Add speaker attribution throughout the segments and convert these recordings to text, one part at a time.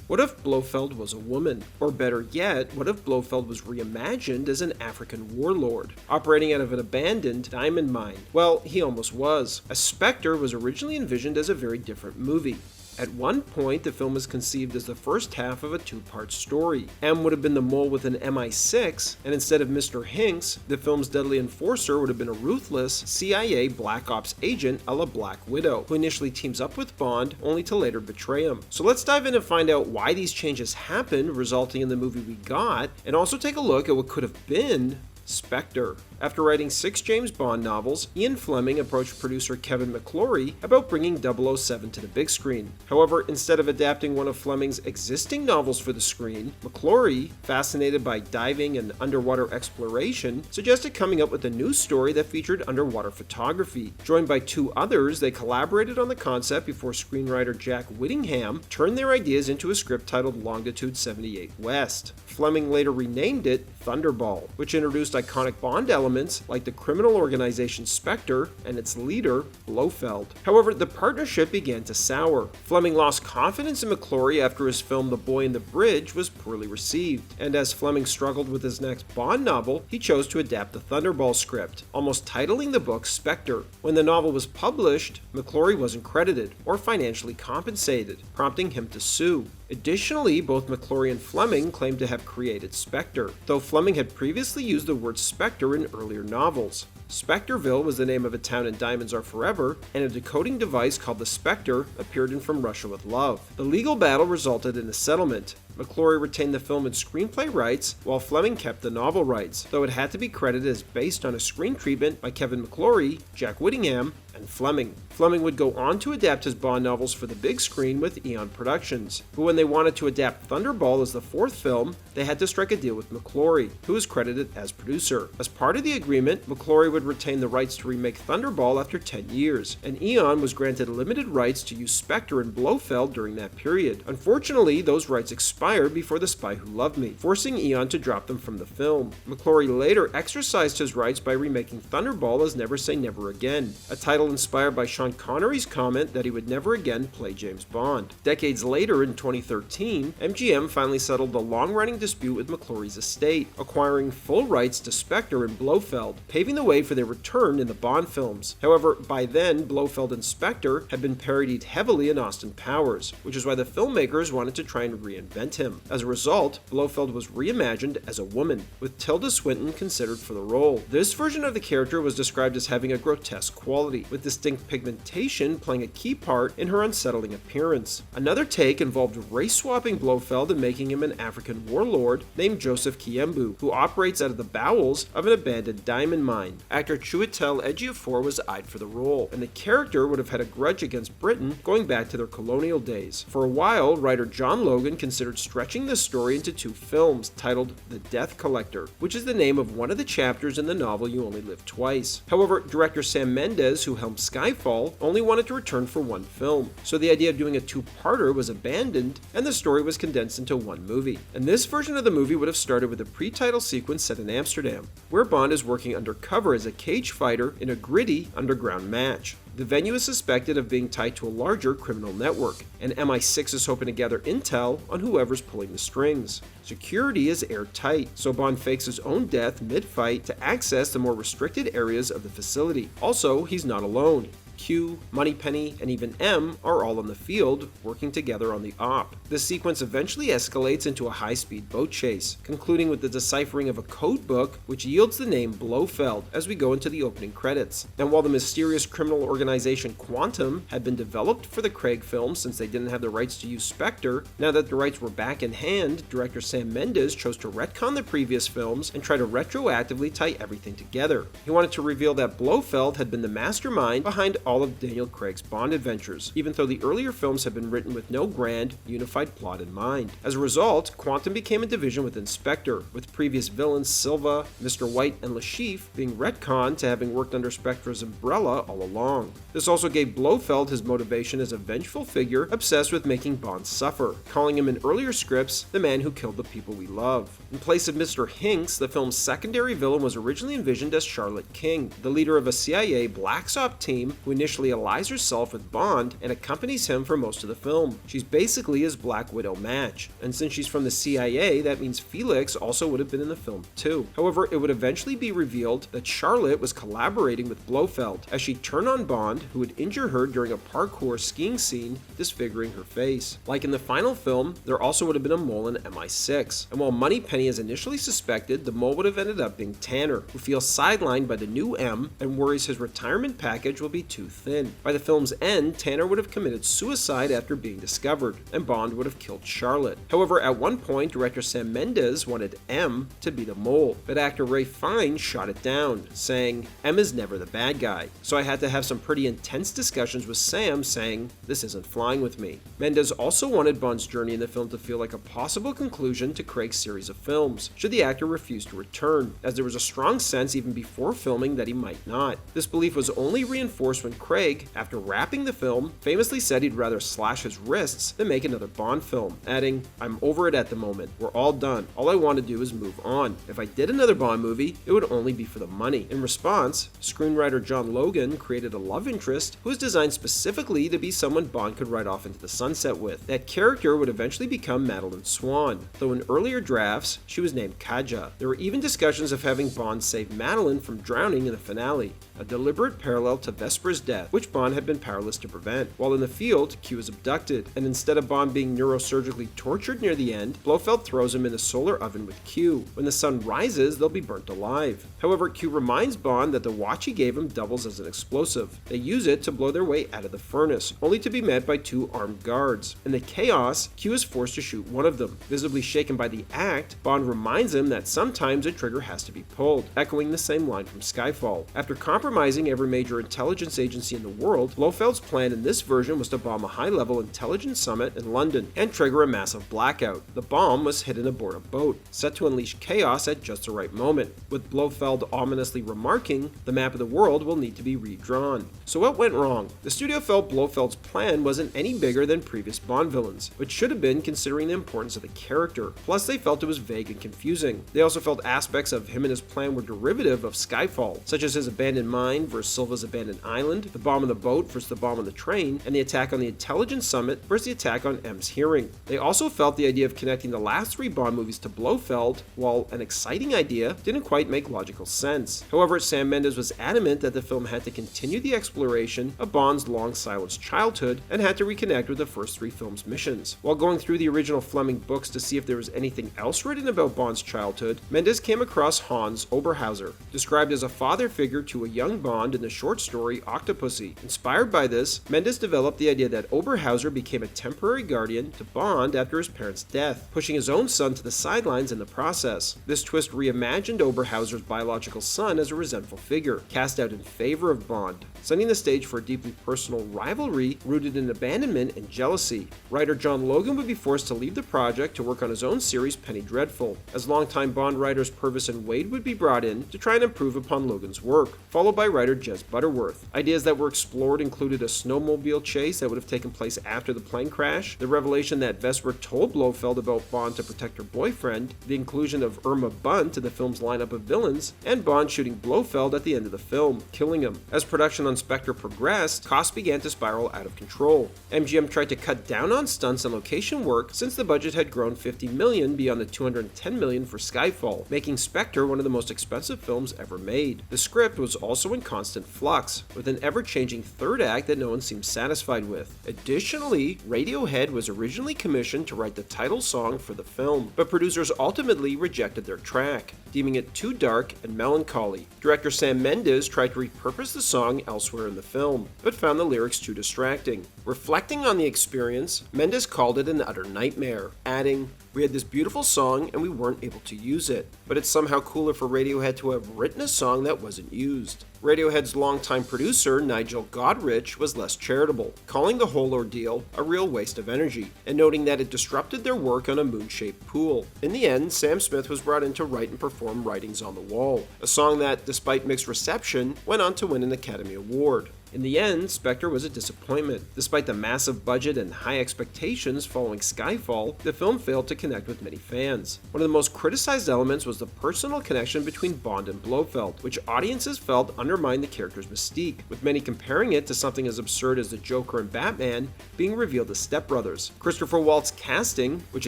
Speaker 1: What if Blofeld was a woman? Or better yet, what if Blofeld was reimagined as an African warlord, operating out of an abandoned diamond mine? Well, he almost was. A Spectre was originally envisioned as a very different movie. At one point, the film was conceived as the first half of a two-part story. M would have been the mole with an MI6, and instead of Mr. Hinks, the film's deadly enforcer would have been a ruthless CIA Black Ops agent a la Black Widow, who initially teams up with Bond, only to later betray him. So let's dive in and find out why these changes happened, resulting in the movie we got, and also take a look at what could have been Spectre. After writing 6 James Bond novels, Ian Fleming approached producer Kevin McClory about bringing 007 to the big screen. However, instead of adapting one of Fleming's existing novels for the screen, McClory, fascinated by diving and underwater exploration, suggested coming up with a new story that featured underwater photography. Joined by 2 others, they collaborated on the concept before screenwriter Jack Whittingham turned their ideas into a script titled Longitude 78 West. Fleming later renamed it Thunderball, which introduced iconic Bond elements like the criminal organization Spectre and its leader, Blofeld. However, the partnership began to sour. Fleming lost confidence in McClory after his film The Boy in the Bridge was poorly received, and as Fleming struggled with his next Bond novel, he chose to adapt the Thunderball script, almost titling the book Spectre. When the novel was published, McClory wasn't credited or financially compensated, prompting him to sue. Additionally, both McClory and Fleming claimed to have created Spectre, though Fleming had previously used the word Spectre in earlier novels. Spectreville was the name of a town in Diamonds Are Forever, and a decoding device called the Spectre appeared in From Russia with Love. The legal battle resulted in a settlement. McClory retained the film and screenplay rights, while Fleming kept the novel rights, though it had to be credited as based on a screen treatment by Kevin McClory, Jack Whittingham, and Fleming. Fleming would go on to adapt his Bond novels for the big screen with Eon Productions, but when they wanted to adapt Thunderball as the 4th film, they had to strike a deal with McClory, who was credited as producer. As part of the agreement, McClory would retain the rights to remake Thunderball after 10 years, and Eon was granted limited rights to use Spectre and Blofeld during that period. Unfortunately, those rights expired before The Spy Who Loved Me, forcing Eon to drop them from the film. McClory later exercised his rights by remaking Thunderball as Never Say Never Again, a title inspired by Sean Connery's comment that he would never again play James Bond. Decades later, in 2013, MGM finally settled the long-running dispute with McClory's estate, acquiring full rights to Spectre and Blofeld, paving the way for their return in the Bond films. However, by then, Blofeld and Spectre had been parodied heavily in Austin Powers, which is why the filmmakers wanted to try and reinvent him. As a result, Blofeld was reimagined as a woman, with Tilda Swinton considered for the role. This version of the character was described as having a grotesque quality, with distinct pigmentation playing a key part in her unsettling appearance. Another take involved race-swapping Blofeld and making him an African warlord named Joseph Kiembu, who operates out of the bowels of an abandoned diamond mine. Actor Chiwetel Ejiofor was eyed for the role, and the character would have had a grudge against Britain going back to their colonial days. For a while, writer John Logan considered stretching the story into 2 films titled The Death Collector, which is the name of one of the chapters in the novel You Only Live Twice. However, director Sam Mendes, who helmed Skyfall, only wanted to return for 1 film, so the idea of doing a 2-parter was abandoned and the story was condensed into 1 movie. And this version of the movie would have started with a pre-title sequence set in Amsterdam, where Bond is working undercover as a cage fighter in a gritty underground match. The venue is suspected of being tied to a larger criminal network, and MI6 is hoping to gather intel on whoever's pulling the strings. Security is airtight, so Bond fakes his own death mid-fight to access the more restricted areas of the facility. Also, he's not alone. Q, Moneypenny, and even M are all on the field, working together on the op. The sequence eventually escalates into a high-speed boat chase, concluding with the deciphering of a code book which yields the name Blofeld as we go into the opening credits. And while the mysterious criminal organization Quantum had been developed for the Craig film since they didn't have the rights to use Spectre, now that the rights were back in hand, director Sam Mendes chose to retcon the previous films and try to retroactively tie everything together. He wanted to reveal that Blofeld had been the mastermind behind all of Daniel Craig's Bond adventures, even though the earlier films had been written with no grand, unified plot in mind. As a result, Quantum became a division within Spectre, with previous villains Silva, Mr. White, and Lashif being retconned to having worked under Spectre's umbrella all along. This also gave Blofeld his motivation as a vengeful figure obsessed with making Bond suffer, calling him in earlier scripts the man who killed the people we love. In place of Mr. Hinks, the film's secondary villain was originally envisioned as Charlotte King, the leader of a CIA Black Ops team who initially allies herself with Bond and accompanies him for most of the film. She's basically his Black Widow match, and since she's from the CIA, that means Felix also would have been in the film too. However, it would eventually be revealed that Charlotte was collaborating with Blofeld as she turned on Bond, who would injure her during a parkour skiing scene, disfiguring her face. Like in the final film, there also would have been a mole in MI6, and while Moneypenny is initially suspected, the mole would have ended up being Tanner, who feels sidelined by the new M and worries his retirement package will be too thin. By the film's end, Tanner would have committed suicide after being discovered, and Bond would have killed Charlotte. However, at one point, director Sam Mendes wanted M to be the mole, but actor Ray Fiennes shot it down, saying, "M is never the bad guy." So I had to have some pretty intense discussions with Sam saying, "This isn't flying with me." Mendes also wanted Bond's journey in the film to feel like a possible conclusion to Craig's series of films, should the actor refuse to return, as there was a strong sense even before filming that he might not. This belief was only reinforced when Craig, after wrapping the film, famously said he'd rather slash his wrists than make another Bond film, adding, "I'm over it at the moment. We're all done. All I want to do is move on. If I did another Bond movie, it would only be for the money." In response, screenwriter John Logan created a love interest who was designed specifically to be someone Bond could ride off into the sunset with. That character would eventually become Madeline Swan, though in earlier drafts, she was named Kaja. There were even discussions of having Bond save Madeline from drowning in the finale, a deliberate parallel to Vesper's death, which Bond had been powerless to prevent. While in the field, Q is abducted, and instead of Bond being neurosurgically tortured near the end, Blofeld throws him in a solar oven with Q. When the sun rises, they'll be burnt alive. However, Q reminds Bond that the watch he gave him doubles as an explosive. They use it to blow their way out of the furnace, only to be met by two armed guards. In the chaos, Q is forced to shoot one of them. Visibly shaken by the act, Bond reminds him that sometimes a trigger has to be pulled, echoing the same line from Skyfall. After compromising every major intelligence agency in the world, Blofeld's plan in this version was to bomb a high-level intelligence summit in London and trigger a massive blackout. The bomb was hidden aboard a boat, set to unleash chaos at just the right moment, with Blofeld ominously remarking, "The map of the world will need to be redrawn." So what went wrong? The studio felt Blofeld's plan wasn't any bigger than previous Bond villains, which should have been considering the importance of the character. Plus, they felt it was vague and confusing. They also felt aspects of him and his plan were derivative of Skyfall, such as his abandoned mine versus Silva's abandoned island, the bomb on the boat versus the bomb on the train, and the attack on the intelligence summit versus the attack on M's hearing. They also felt the idea of connecting the last three Bond movies to Blofeld, while an exciting idea, didn't quite make logical sense. However, Sam Mendes was adamant that the film had to continue the exploration of Bond's long-silenced childhood and had to reconnect with the first three films' missions. While going through the original Fleming books to see if there was anything else written about Bond's childhood, Mendes came across Hans Oberhauser, described as a father figure to a young Bond in the short story Octopussy. Inspired by this, Mendes developed the idea that Oberhauser became a temporary guardian to Bond after his parents' death, pushing his own son to the sidelines in the process. This twist reimagined Oberhauser's biological son as a resentful figure, cast out in favor of Bond, setting the stage for a deeply personal rivalry rooted in abandonment and jealousy. Writer John Logan would be forced to leave the project to work on his own series Penny Dreadful, as longtime Bond writers Purvis and Wade would be brought in to try and improve upon Logan's work, followed by writer Jez Butterworth. Ideas that were explored included a snowmobile chase that would have taken place after the plane crash, the revelation that Vesper told Blofeld about Bond to protect her boyfriend, the inclusion of Irma Bunt in the film's lineup of villains, and Bond shooting Blofeld at the end of the film, killing him. As production on Spectre progressed, costs began to spiral out of control. MGM tried to cut down on stunts and location work since the budget had grown $50 million beyond the $210 million for Skyfall, making Spectre one of the most expensive films ever made. The script was also in constant flux, with an ever-changing third act that no one seemed satisfied with. Additionally, Radiohead was originally commissioned to write the title song for the film, but producers ultimately rejected their track, deeming it too dark and melancholy. Director Sam Mendes tried to repurpose the song elsewhere in the film, but found the lyrics too distracting. Reflecting on the experience, Mendes called it an utter nightmare, adding, "We had this beautiful song and we weren't able to use it, but it's somehow cooler for Radiohead to have written a song that wasn't used." Radiohead's longtime producer, Nigel Godrich, was less charitable, calling the whole ordeal a real waste of energy, and noting that it disrupted their work on a moon-shaped pool. In the end, Sam Smith was brought in to write and perform Writings on the Wall, a song that, despite mixed reception, went on to win an Academy Award. In the end, Spectre was a disappointment. Despite the massive budget and high expectations following Skyfall, the film failed to connect with many fans. One of the most criticized elements was the personal connection between Bond and Blofeld, which audiences felt undermined the character's mystique, with many comparing it to something as absurd as the Joker and Batman being revealed as stepbrothers. Christopher Waltz's casting, which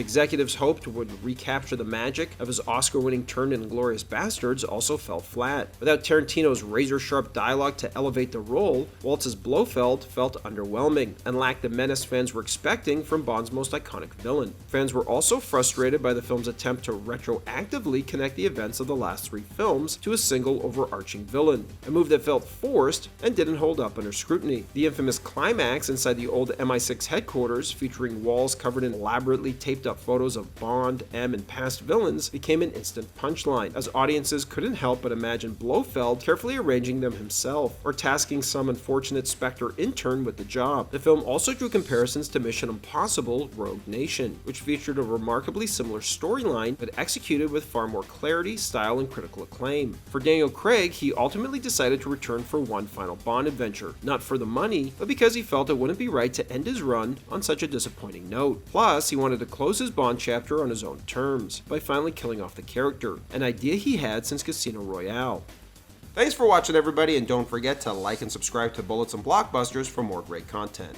Speaker 1: executives hoped would recapture the magic of his Oscar-winning turn in Inglourious Bastards, also fell flat. Without Tarantino's razor-sharp dialogue to elevate the role, Waltz's Blofeld felt underwhelming and lacked the menace fans were expecting from Bond's most iconic villain. Fans were also frustrated by the film's attempt to retroactively connect the events of the last 3 films to a single overarching villain, a move that felt forced and didn't hold up under scrutiny. The infamous climax inside the old MI6 headquarters, featuring walls covered in elaborately taped up photos of Bond, M, and past villains, became an instant punchline, as audiences couldn't help but imagine Blofeld carefully arranging them himself, or tasking some unfortunate Spectre intern with the job. The film also drew comparisons to Mission Impossible: Rogue Nation, which featured a remarkably similar storyline but executed with far more clarity, style, and critical acclaim. For Daniel Craig, he ultimately decided to return for one final Bond adventure, not for the money, but because he felt it wouldn't be right to end his run on such a disappointing note. Plus, he wanted to close his Bond chapter on his own terms, by finally killing off the character, an idea he had since Casino Royale. Thanks for watching, everybody, and don't forget to like and subscribe to Bullets and Blockbusters for more great content.